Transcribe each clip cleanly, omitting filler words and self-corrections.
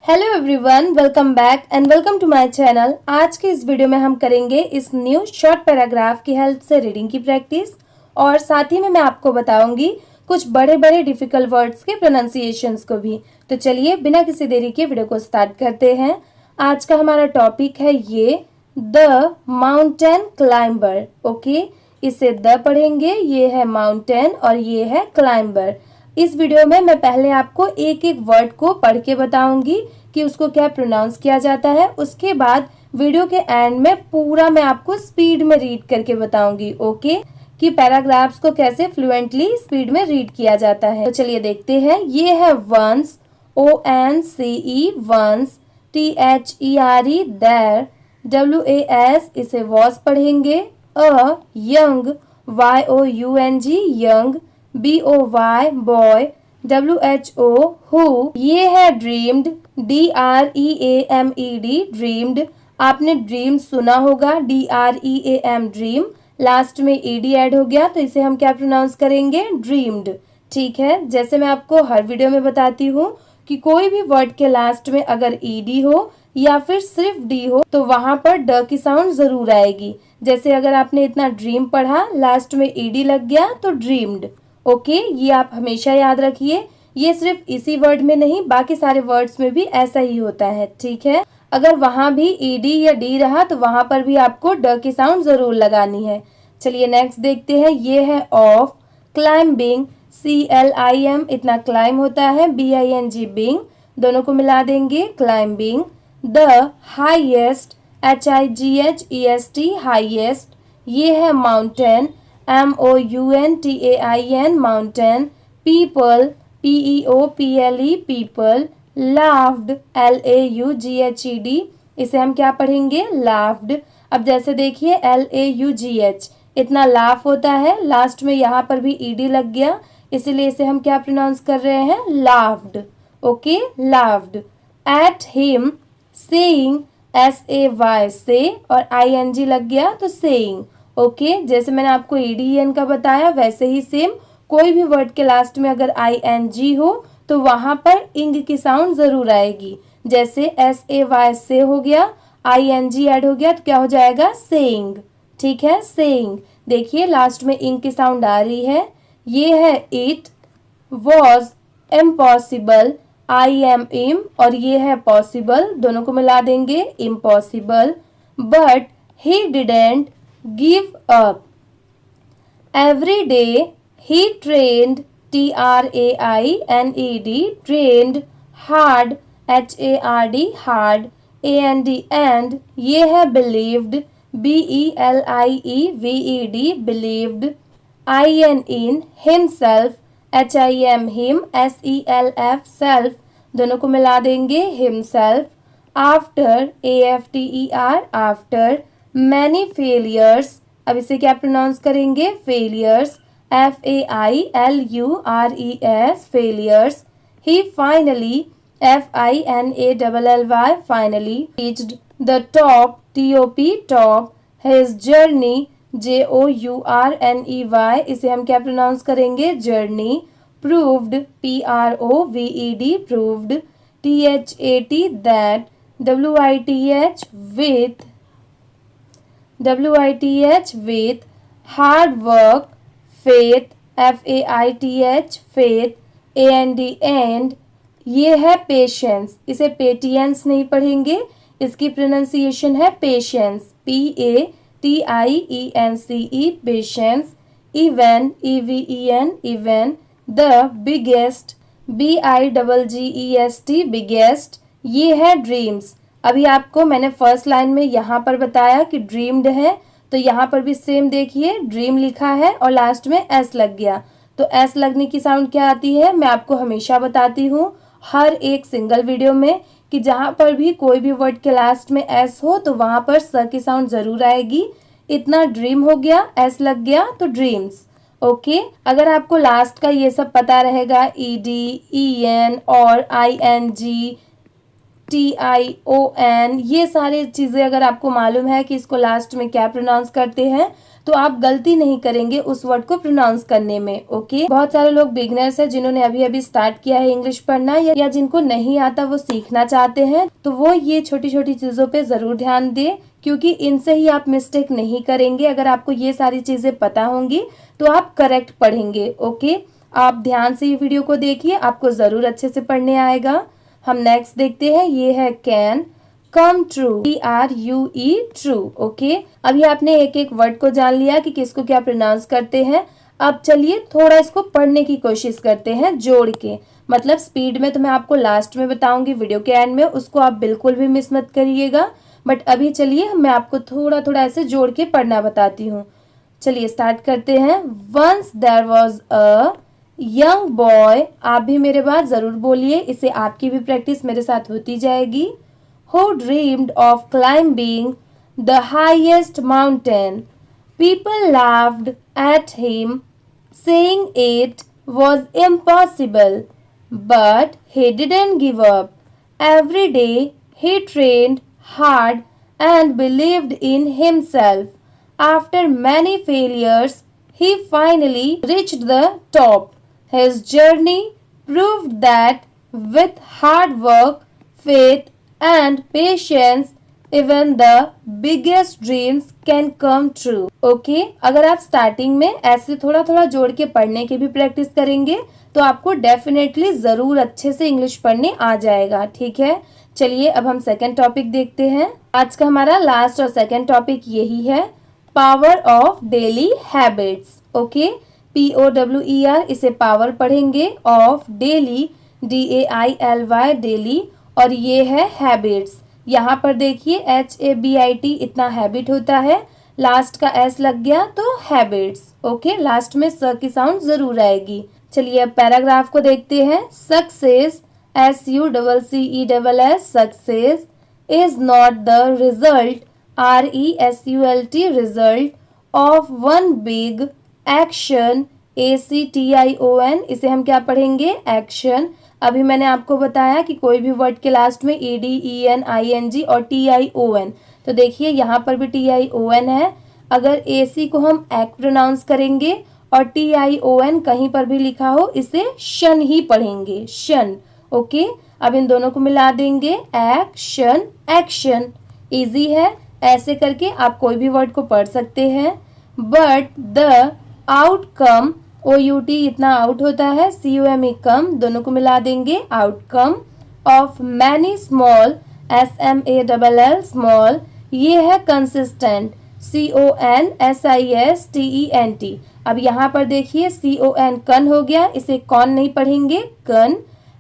Hello everyone, welcome back and welcome to my channel. आज के इस वीडियो में हम करेंगे इस न्यू शॉर्ट पैराग्राफ की हेल्प से रीडिंग की प्रैक्टिस और साथ ही में मैं आपको बताऊंगी कुछ बड़े बड़े डिफिकल्ट वर्ड्स के प्रोनाउंसिएशंस को भी। तो चलिए बिना किसी देरी के वीडियो को स्टार्ट करते हैं। आज का हमारा टॉपिक है ये द माउंटेन क्लाइंबर। ओके, इसे द पढ़ेंगे, ये है माउंटेन और ये है क्लाइंबर। इस वीडियो में मैं पहले आपको एक एक वर्ड को पढ़ के बताऊंगी कि उसको क्या प्रोनाउंस किया जाता है। उसके बाद वीडियो के एंड में पूरा मैं आपको स्पीड में रीड करके बताऊंगी। ओके, कि पैराग्राफ्स को कैसे फ्लुएंटली स्पीड में रीड किया जाता है। तो चलिए देखते हैं। ये है once, ONCE once, THERE there, WAS इसे वॉस पढ़ेंगे। Young, YOUNG young, BOY boy, WHO who. ये है ड्रीम्ड, DREAMED ड्रीम्ड। आपने ड्रीम सुना होगा, DREAM ड्रीम, लास्ट में ED ऐड हो गया तो इसे हम क्या प्रोनाउंस करेंगे, ड्रीम्ड। ठीक है, जैसे मैं आपको हर वीडियो में बताती हूँ कि कोई भी वर्ड के लास्ट में अगर ED हो या फिर सिर्फ D हो तो वहां पर ड की साउंड जरूर आएगी। जैसे अगर आपने इतना ड्रीम पढ़ा, लास्ट में ED लग गया तो ड्रीम्ड। ओके, ये आप हमेशा याद रखिए। ये सिर्फ इसी वर्ड में नहीं, बाकी सारे वर्ड्स में भी ऐसा ही होता है। ठीक है, अगर वहां भी ED या D रहा तो वहां पर भी आपको ड की साउंड जरूर लगानी है। चलिए नेक्स्ट देखते हैं। ये है ऑफ, क्लाइंबिंग, CLIM इतना क्लाइम होता है, BING बिंग, दोनों को मिला देंगे climbing. The highest, HIGHEST highest. ये है mountain, MOUNTAIN mountain. People, PEOPLE people. Laughed, LAUGHED इसे हम क्या पढ़ेंगे, लाफ्ड। अब जैसे देखिए LAUGH इतना लाफ होता है, लास्ट में यहाँ पर भी ED लग गया, इसीलिए इसे हम क्या प्रोनाउंस कर रहे हैं, laughed. Okay, laughed. At him, saying, SAY से और ING लग गया तो सेइंग। ओके, जैसे मैंने आपको EDEN का बताया वैसे ही सेम कोई भी वर्ड के लास्ट में अगर ING हो तो वहां पर इंग की साउंड जरूर आएगी। जैसे SAY से हो गया, ING ऐड हो गया तो क्या हो जाएगा, सेइंग। ठीक है, सेइंग। देखिए लास्ट में इंग की साउंड आ रही है। ये है इट वॉज इम्पॉसिबल, IM और ये है पॉसिबल, दोनों को मिला देंगे impossible. But he didn't give up, every day he trend, TRAINED trend, hard, HARD hard, AND ये है believed, BELIEVED believed. IN himself, HIM SELF self, दोनों को मिला देंगे himself. After, AFTER after. Many failures, अब इसे क्या प्रोनाउंस करेंगे, failures, FAILURES failures. He finally, FINALLY finally, reached the top, TOP top. His journey, JOURNEY इसे हम क्या प्रोनाउंस करेंगे, journey. Proved, PROVED proved. THAT that, WITH with. Hard work, faith, FAITH faith. And ये है patience, इसे पेटियंस नहीं पढ़ेंगे, इसकी प्रोनाउंसिएशन है patience, PATIENCE patience. Even, EVEN even. The biggest, BIGGEST biggest. ये है ड्रीम्स। अभी आपको मैंने फर्स्ट लाइन में यहाँ पर बताया कि ड्रीम्ड है, तो यहाँ पर भी सेम देखिए ड्रीम लिखा है और लास्ट में S लग गया, तो S लगने की साउंड क्या आती है, मैं आपको हमेशा बताती हूँ हर एक सिंगल वीडियो में कि जहाँ पर भी कोई भी वर्ड के लास्ट में S हो तो वहां पर स की साउंड जरूर आएगी। इतना ड्रीम हो गया, S लग गया तो ड्रीम्स। ओके, अगर आपको लास्ट का ये सब पता रहेगा, ED, EN और ING TION, ये सारे चीज़ें अगर आपको मालूम है कि इसको लास्ट में क्या प्रोनाउंस करते हैं तो आप गलती नहीं करेंगे उस वर्ड को प्रोनाउंस करने में। ओके, बहुत सारे लोग बिगनर्स हैं जिन्होंने अभी अभी स्टार्ट किया है इंग्लिश पढ़ना, या जिनको नहीं आता वो सीखना चाहते हैं, तो वो ये छोटी छोटी चीज़ों पे ज़रूर ध्यान दें, क्योंकि इनसे ही आप मिस्टेक नहीं करेंगे। अगर आपको ये सारी चीज़ें पता होंगी तो आप करेक्ट पढ़ेंगे। ओके, आप ध्यान से ये वीडियो को देखिए, आपको ज़रूर अच्छे से पढ़ने आएगा। हम नेक्स्ट देखते हैं, ये है can come true, TRUE true. Okay, अभी आपने एक एक वर्ड को जान लिया कि किसको क्या प्रोनाउंस करते हैं। अब चलिए थोड़ा इसको पढ़ने की कोशिश करते हैं जोड़ के, मतलब स्पीड में तो मैं आपको लास्ट में बताऊंगी वीडियो के एंड में, उसको आप बिल्कुल भी मिस मत करिएगा। बट अभी चलिए मैं आपको थोड़ा थोड़ा ऐसे जोड़ के पढ़ना बताती हूँ। चलिए स्टार्ट करते हैं। Once there was a young boy, आप भी मेरे बात जरूर बोलिए, इससे आपकी भी प्रैक्टिस मेरे साथ होती जाएगी। Who dreamed of climbing the highest mountain. People laughed at him, saying it was impossible, but he didn't give up. Every day he trained hard and believed in himself. After many failures, he finally reached the top. His journey proved that with hard work, faith, and patience, even the biggest dreams can come true. Okay? अगर आप starting में ऐसे थोड़ा थोड़ा जोड़ के पढ़ने की भी प्रैक्टिस करेंगे तो आपको डेफिनेटली जरूर अच्छे से इंग्लिश पढ़ने आ जाएगा। ठीक है, चलिए अब हम सेकंड टॉपिक देखते हैं। आज का हमारा लास्ट और सेकंड टॉपिक यही है, power of daily habits. Okay, POWER, इसे पावर पढ़ेंगे, ऑफ डेली DAILY डेली, और ये है हैबिट्स। यहाँ पर देखिए HABIT इतना हैबिट होता है, लास्ट का S लग गया तो हैबिट्स। ओके, लास्ट में स की साउंड जरूर आएगी। चलिए अब पैराग्राफ को देखते हैं। Success, SUCCESS, success is not the result, RESULT, result of one big action, ACTION, इसे हम क्या पढ़ेंगे, एक्शन। अभी मैंने आपको बताया कि कोई भी वर्ड के लास्ट में ED, EN, ING और TION, तो देखिए यहाँ पर भी TION है। अगर AC को हम एक्ट प्रोनाउंस करेंगे और TION कहीं पर भी लिखा हो, इसे शन ही पढ़ेंगे, शन। ओके, अब इन दोनों को मिला देंगे, एक्शन, एक्शन। इजी है, ऐसे करके आप कोई भी वर्ड को पढ़ सकते हैं। बट द आउटकम, OUT इतना आउट होता है, COME कम, दोनों को मिला देंगे, outcome of many small, SMALL small, ये है कंसिस्टेंट, CONSISTENT। अब यहाँ पर देखिए CON कन हो गया, इसे कौन नहीं पढ़ेंगे, कन,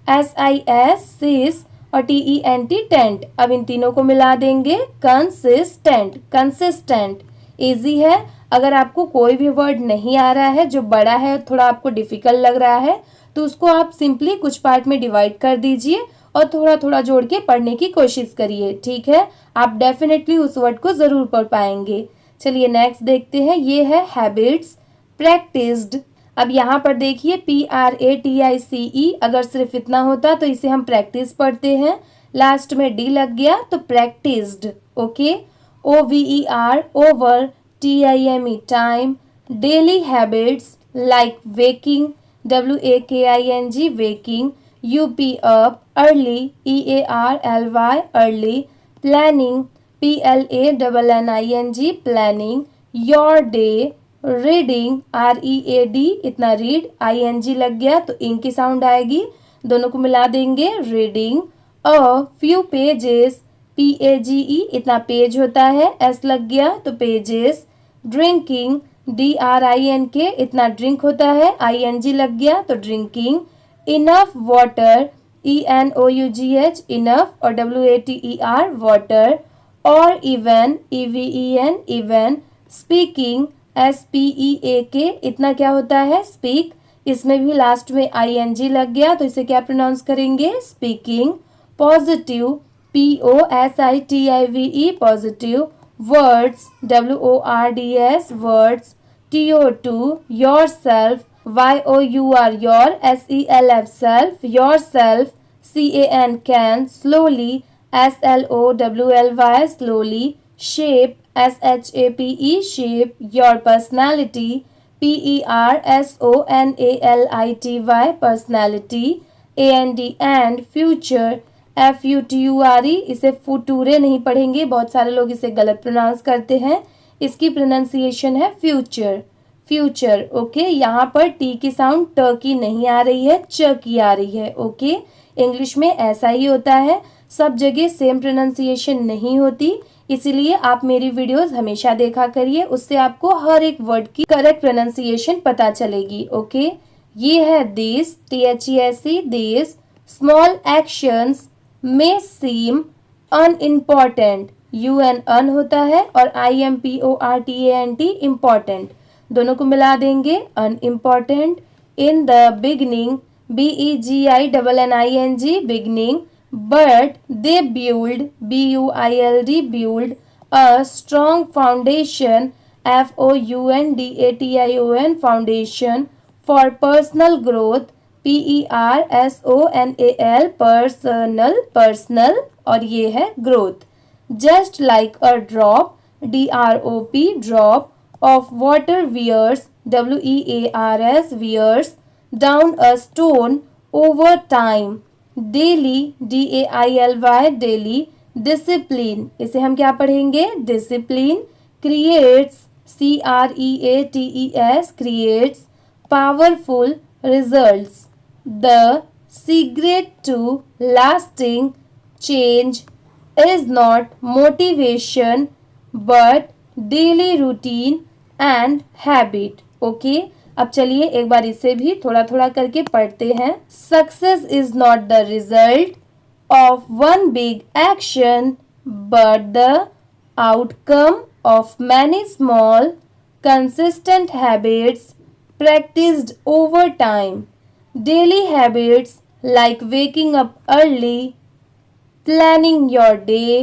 SIS सिस और TENT टेंट। अब इन तीनों को मिला देंगे, कंसिस्टेंट, कंसिस्टेंट। इजी है। अगर आपको कोई भी वर्ड नहीं आ रहा है, जो बड़ा है, थोड़ा आपको डिफिकल्ट लग रहा है, तो उसको आप सिंपली कुछ पार्ट में डिवाइड कर दीजिए और थोड़ा थोड़ा जोड़ के पढ़ने की कोशिश करिए। ठीक है, आप डेफिनेटली उस वर्ड को जरूर पढ़ पाएंगे। चलिए नेक्स्ट देखते हैं, ये है हैबिट्स, प्रैक्टिस्ड। अब यहाँ पर देखिए PRATICE, अगर सिर्फ इतना होता तो इसे हम प्रैक्टिस पढ़ते हैं, लास्ट में D लग गया तो practised. Okay, OVER, over, TIME time, daily habits like waking, WAKING waking, UP up, early, EARLY early, planning, PLANNING planning, your day, reading, READ इतना रीड, ING लग गया तो इंग की साउंड आएगी, दोनों को मिला देंगे, reading. A few pages, PAGE इतना पेज होता है, S लग गया तो पेजेस। ड्रिंकिंग, DRINK इतना ड्रिंक होता है, ING लग गया तो drinking. Enough water, ENOUGH enough और WATER वाटर। और even, EVEN even. Speaking, SPEAK इतना क्या होता है, स्पीक, इसमें भी लास्ट में ING लग गया तो इसे क्या प्रोनाउंस करेंगे, speaking. Positive, POSITIVE positive. Words, WORDS words. TO2 yourself, YOUR your, SELF self, yourself. CAN can, slowly, SLOWLY slowly, shape SHAPE shape your personality, PERSONALITY personality, and future FUTURE, इसे फुटूरे नहीं पढ़ेंगे, बहुत सारे लोग इसे गलत प्रोनाउंस करते हैं, इसकी प्रोनाउंसिएशन है फ्यूचर, फ्यूचर। ओके, यहाँ पर टी की साउंड ट की नहीं आ रही है, च की आ रही है। ओके, इंग्लिश में ऐसा ही होता है, सब जगह सेम प्रोनाउंसिएशन नहीं होती, इसीलिए आप मेरी वीडियोस हमेशा देखा करिए, उससे आपको हर एक वर्ड की करेक्ट प्रोनाउंसिएशन पता चलेगी। ओके, ये है this, THESE, this. Small actions में सीम अनइम्पॉर्टेंट, UN अन होता है और IMPORTANT इम्पॉर्टेंट, दोनों को मिला देंगे, unimportant. In the beginning, BEGINNING beginning, but they build, BUILD build a strong foundation, FOUNDATION foundation for personal growth, PERSONAL personal, personal, और ये है growth। Just like a drop, DROP drop of water wears, WEARS wears down a stone over time, daily, DAILY daily, discipline, इसे हम क्या पढ़ेंगे, discipline, creates, CREATES creates powerful results। The secret to lasting change is not motivation but daily routine and habit। Okay, अब चलिए एक बार इसे भी थोड़ा थोड़ा करके पढ़ते हैं। Success is not the result of one big action but the outcome of many small consistent habits practiced over time। Daily habits like waking up early, planning your day,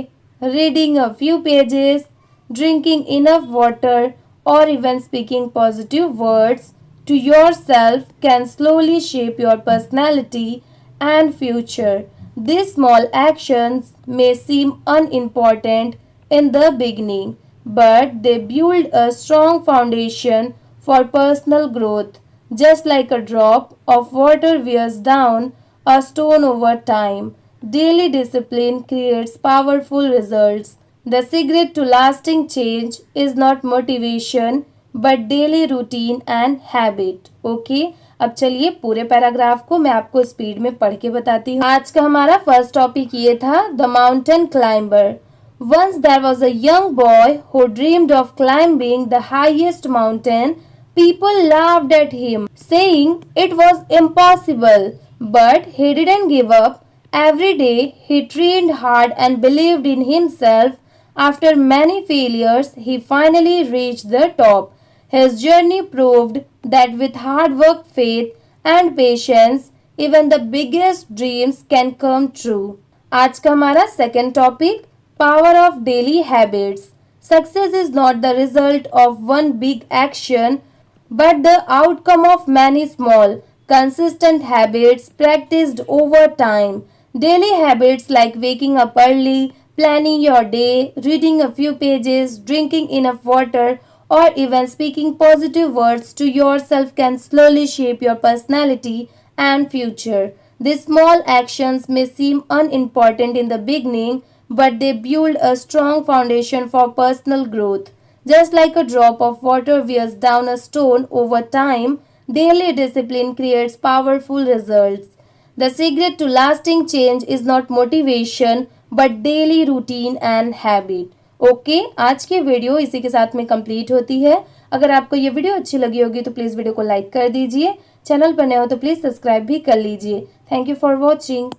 reading a few pages, drinking enough water, or even speaking positive words to yourself can slowly shape your personality and future। These small actions may seem unimportant in the beginning, but they build a strong foundation for personal growth, just like a drop of water wears down a stone over time। Daily discipline creates powerful results। The secret to lasting change is not motivation but daily routine and habit। Okay? अब चलिए पूरे paragraph को मैं आपको speed में पढ़ के बताती हूँ। आज का हमारा फर्स्ट टॉपिक ये था, the mountain climber. Once there was a young boy who dreamed of climbing the highest mountain। People laughed at him, saying it was impossible, but he didn't give up। Every day he trained hard and believed in himself। After many failures, he finally reached the top। His journey proved that with hard work, faith, and patience, even the biggest dreams can come true। आज का हमारा second topic, power of daily habits. Success is not the result of one big action but the outcome of many small, consistent habits practiced over time। Daily habits like waking up early, planning your day, reading a few pages, drinking enough water, or even speaking positive words to yourself can slowly shape your personality and future। These small actions may seem unimportant in the beginning, but they build a strong foundation for personal growth। Just like a drop of water wears down a stone over time, daily discipline creates powerful results। The secret to lasting change is not motivation but daily routine and habit। Okay, आज की video इसी के साथ में complete होती है। अगर आपको ये वीडियो अच्छी लगी होगी तो प्लीज़ वीडियो को लाइक कर दीजिए, चैनल पर नए हो तो प्लीज़ सब्सक्राइब भी कर लीजिए। Thank you for watching.